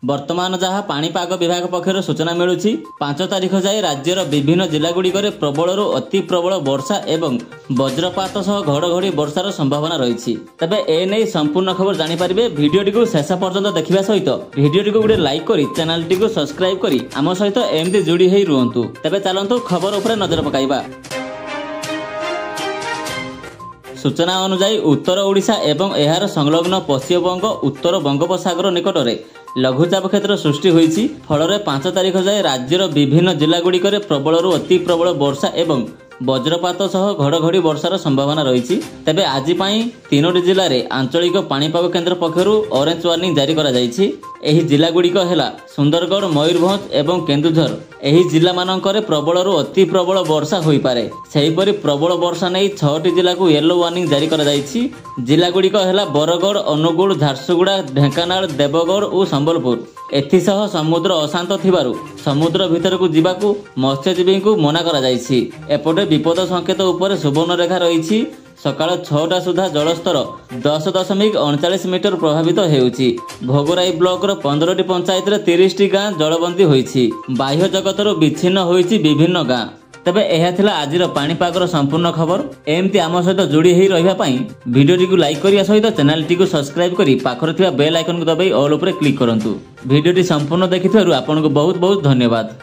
वर्तमान जहाँ पाणीपाग विभाग पक्षर सूचना मिलूची 5 तारिख जाए राज्यर विभिन्न जिलागुड़िक प्रबलरू अति प्रबल वर्षा एवं वज्रपात सह घड़घड़ी वर्षार संभावना रही। तेबे एने संपूर्ण खबर जानीपारे भिडियोटी को शेष पर्यंत देखा सहित भिडियोटी को गोटे लाइक करी चैनलटी को सब्सक्राइब करी आम सहित एमती जोड़ी होई रुहंतु। तेबे चलंतु खबर उपरे नजर पकाइबा। सूचना अनुसार उत्तर ओडिशा एवं एहार संलग्न पश्चिमबंग उत्तर बंगोपसागर निकटरे लघुचाप क्षेत्र सृष्टि होईछि। फल 5 तारिख जाए राज्यर विभिन्न जिलागुड़िक प्रबलरू अति प्रबल वर्षा एवं वज्रपात सह घड़घड़ी वर्षार संभावना रही। तेबे आज 3टी जिले में आंचलिक पाणीपाग केन्द्र पक्षरु ऑरेंज वार्निंग जारी करा जायछि। एही जिलागुड़िक हेला सुंदरगढ़, मयूरभंज एवं केन्दुझर। एही जिला मानकरे प्रबलरू अति प्रबल वर्षा होई पारे। सेहीपरि प्रबल वर्षा नहीं 6टी जिला को येलो वार्निंग जारी करा जायछि। जिलागुड़िक हेला बरगढ़, अनुगुल, झारसुगुड़ा, ढेंकानाल, देवगढ़ और संबलपुर। एथिसह समुद्र अशांत थिबारु समुद्र भितर को जीवाकू मत्स्यजीवी को मना करा जायछि। एपटे विपद संकेत उपर सुवर्ण रेखा रही। सकाळ 6टा सुधा जलस्तर 10.39 मीटर प्रभावित हेउछि। भोगराई ब्लॉक 15टी पंचायत 30टी गाँ जलबंदी होईछि। बाह्य जगतर विच्छिन्न होईछि विभिन्न गाँ। तेबे यह थिला आजिर पाणीपागर संपूर्ण खबर। एमती आम सहित जोड़ी होई रहिबा पई भिडियोटी को लाइक करिया सहित चैनलटी को सब्सक्राइब करी पाखरे थिबा बेल आइकन को दबाई ऑल उपरे क्लिक करंतु। भिडियोटी संपूर्ण देखिथिबारु आपनको बहुत बहुत धन्यवाद।